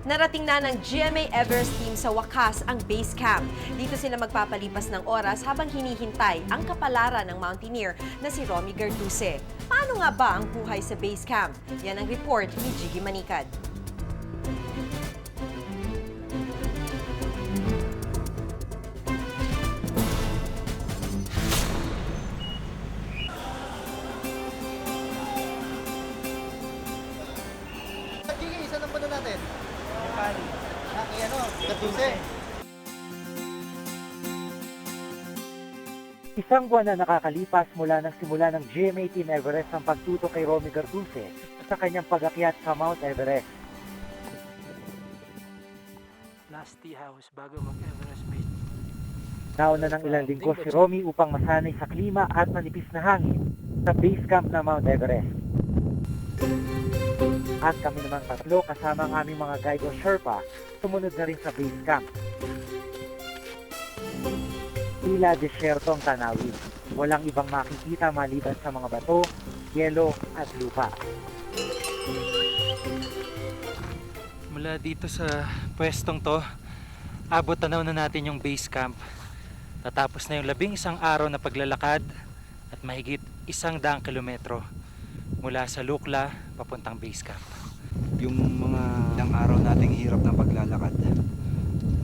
Narating na ng GMA Everest team sa wakas ang base camp. Dito sila magpapalipas ng oras habang hinihintay ang kapalaran ng mountaineer na si Romy Gartuse. Paano nga ba ang buhay sa base camp? Yan ang report ni Gigi Manicad. Gigi, isa lang muna natin. Gartuse. Isang buwan na nakakalipas mula ng simula ng GMA Team Everest ang pagtuto kay Romy Gartuse sa kanyang pag-akyat sa Mount Everest. Last tea house bago mag-Everest Base. Nauna ng ilang linggo si Romy upang masanay sa klima at manipis na hangin sa base camp ng Mount Everest. At kami namang tatlo kasama ang aming mga guide o Sherpa sumunod na rin sa base camp. Tila desyerto ang tanawin. Walang ibang makikita maliban sa mga bato, yelo at lupa. Mula dito sa pwestong to, abot tanaw na natin yung base camp. Tatapos na yung 11 araw na paglalakad at mahigit 100 kilometro mula sa Lukla papuntang base camp. Yung mga ilang araw nating hirap ng paglalakad,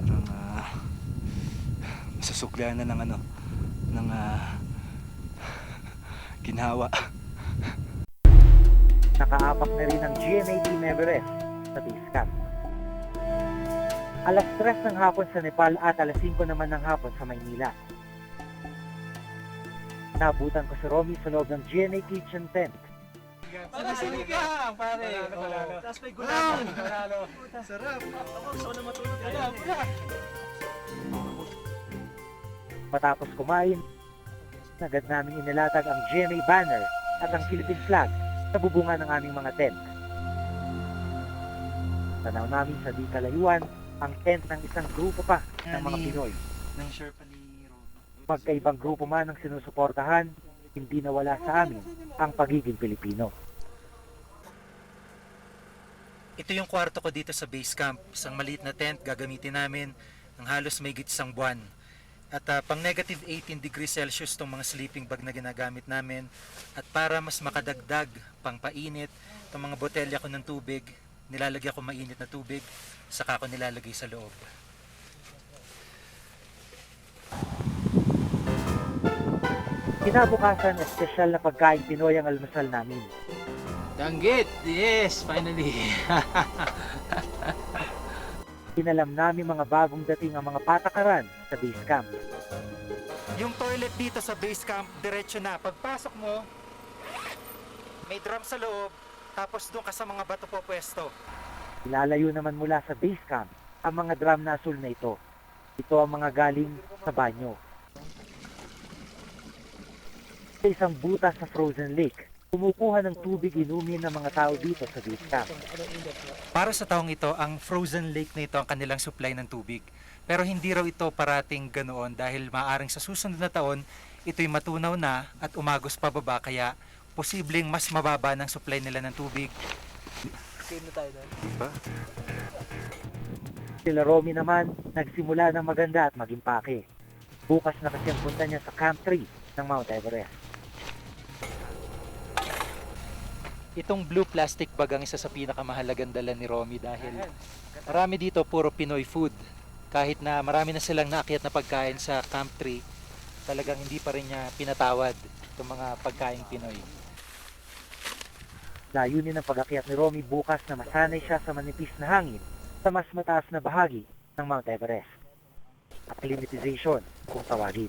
parang masusuklian na ng ginhawa. Nakaapak na rin ang GMA Team Everest sa base camp. Alas 3 ng hapon sa Nepal at alas 5 naman ng hapon sa Maynila. Nabutan ko si Romy sa loob ng GMA Kitchen Tent. Sinigang, pare! Tapos may gulaman! Sarap! Gusto ko na matulog. Matapos kumain, agad namin inilatag ang GMA banner at ang Philippine flag sa bubungan ng aming mga tent. Tanaw namin sa di kalayuan ang tent ng isang grupo pa ng mga Pinoy. Ng Sherpa ni Romy. Magkaibang grupo man ang sinusuportahan, hindi nawala sa amin ang pagiging Pilipino. Ito yung kwarto ko dito sa base camp. Isang maliit na tent gagamitin namin ng halos mahigit isang buwan. At pang negative 18 degrees Celsius itong mga sleeping bag na ginagamit namin. At para mas makadagdag pang painit, itong mga botelya ko ng tubig, nilalagyan ko mainit na tubig, saka ko nilalagay sa loob. Kinabukasan, espesyal na pagkain Pinoy ang almusal namin. Danggit! Yes! Finally! Inalam namin mga bagong dating ang mga patakaran sa base camp. Yung toilet dito sa base camp, diretso na. Pagpasok mo, may drum sa loob, tapos doon ka sa mga bato po pwesto. Ilalayo naman mula sa base camp ang mga drum na asul na ito. Ito ang mga galing sa banyo. Sa isang butas sa frozen lake, kumukuha ng tubig inumin ng mga tao dito sa base camp. Para sa taong ito, ang frozen lake na ito ang kanilang supply ng tubig. Pero hindi raw ito parating ganoon dahil maaaring sa susunod na taon, ito'y matunaw na at umagos pababa kaya posibleng mas mababa ng supply nila ng tubig. Diba? Sila Romy naman, nagsimula ng maganda at magimpake. Bukas na kasi ang punta niya sa Camp 3 ng Mount Everest. Itong blue plastic bag ang isa sa pinakamahalagang dala ni Romy dahil marami dito puro Pinoy food. Kahit na marami na silang naakyat na pagkain sa Camp 3, talagang hindi pa rin niya pinatawad itong mga pagkain Pinoy. Layunin ng pag-akyat ni Romy bukas na masanay siya sa manipis na hangin sa mas mataas na bahagi ng Mount Everest. Acclimatization kung tawagin.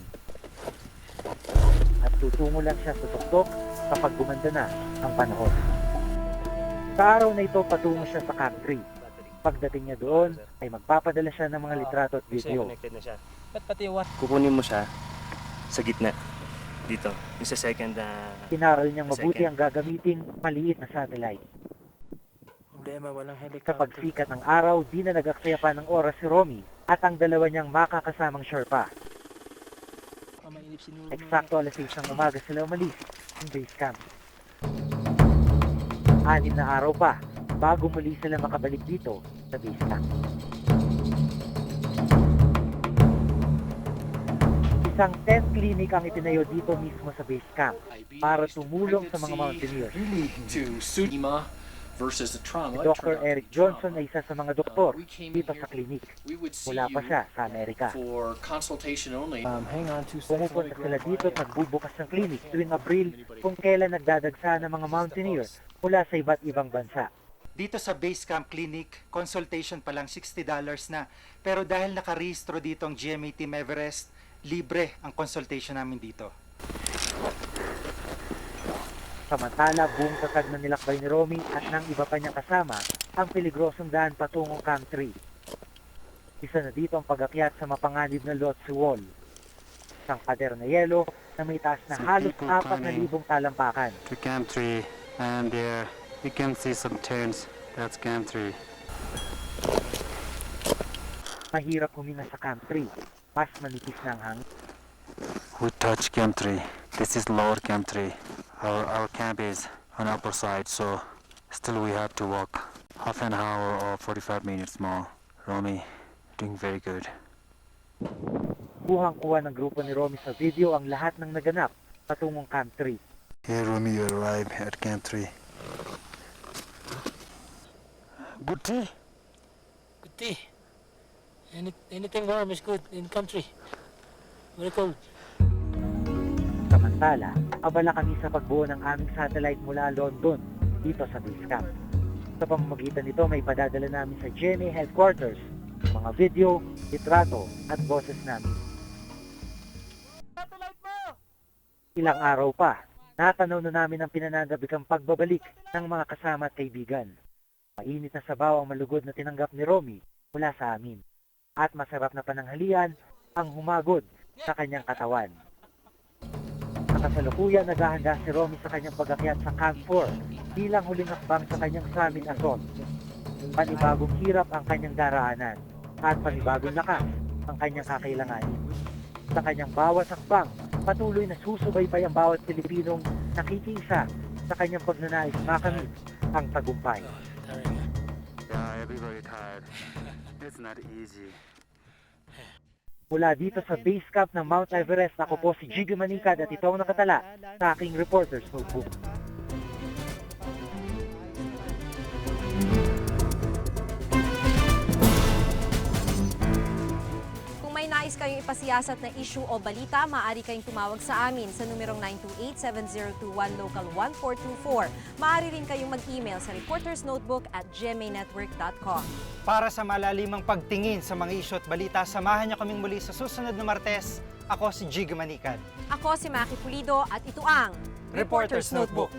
At tutungo lang siya sa tuktok kapag gumanda na ang panahon. Sa araw na ito, patungo siya sa Camp 3. Pagdating niya doon, ay magpapadala siya ng mga litrato at video. Kukunin mo siya sa gitna. Dito. Yung sa second Inaral niyang mabuti ang gagamiting maliit na satellite. Problema, walang Sa helicopter. pagsikat ng araw, di na nag-aksaya pa ng oras si Romy at ang dalawa niyang makakasamang Sherpa. Eksakto alas 6 ng umaga sila umalis ng base camp. 6 na araw pa bago muli sila makabalik dito sa base camp. Isang tent clinic ang itinayo dito mismo sa base camp para tumulong sa mga mountaineers. To Sudima versus the trauma. Si Dr. Eric Johnson ay isa sa mga doktor dito sa clinic. Mula pa siya sa Amerika. For consultation only. Pumupunta sila dito at nagbubukas ng clinic tuwing Abril kung kailan nagdadagsa ng mga mountaineer mula sa iba't ibang bansa. Dito sa Base Camp Clinic, consultation pa lang $60 na. Pero dahil nakarehistro dito ang GMA Team Everest, libre ang consultation namin dito. Samantala, buong tatag na nilakbay ni Romy at ng iba pa niyang kasama ang peligrosong daan patungong Camp 3. Isa na dito ang pag-akyat sa mapanganib na Lhotse Wall. Isang pader na yelo na may taas na halos 4,000 talampakan. To Camp 3, and there you can see some tents. That's Camp 3. Mahirap huminga sa Camp 3. Mas manipis na ang hangin. We touch Camp 3. This is lower Camp 3. Our camp is on upper side, so still we have to walk half an hour or 45 minutes more. Romy, doing very good. Kuhang-kuha ng grupo ni Romy sa video ang lahat ng naganap patungong Camp 3. Here, Romy, you arrived at Camp 3. Good tea. Good tea. Anything warm is good in country. Very cold. Samantala, abala kami sa pagbuo ng aming satellite mula London dito sa base camp. Sa pamamagitan nito may padadala namin sa GMA headquarters, mga video, litrato at boses namin. Ilang araw pa, natanaw na namin ang pinananabikang pagbabalik ng mga kasama at kaibigan. Mainit na sabaw ang malugod na tinanggap ni Romy mula sa amin. At masarap na pananghalian ang humagod sa kanyang katawan. Sa kasalukuyan, naghahanda si Romy sa kanyang pag-akyat sa Camp 4 bilang huling hakbang sa kanyang summit assault. Panibagong hirap ang kanyang daraanan at panibagong lakas ang kanyang kakailanganin. Sa kanyang bawat hakbang, patuloy na susubaybay ang bawat Pilipinong nakikiisa sa kanyang pagnanais makamit ang tagumpay. Yeah, everybody tired. It's not easy. Mula dito sa base camp ng Mount Everest, ako po si Jiggy Manikad at ito ang nakatala sa aking Reporter's Notebook. Kung may nais kayong ipasiyasat na issue o balita, maaari kayong tumawag sa amin sa numerong 928-7021 local 1424. Maaari rin kayong mag-email sa reportersnotebook@gmanetwork.com. Para sa malalimang pagtingin sa mga isyu at balita, samahan niyo kaming muli sa susunod na Martes. Ako si Jiggy Manikad. Ako si Maki Pulido at ito ang Reporter's Notebook.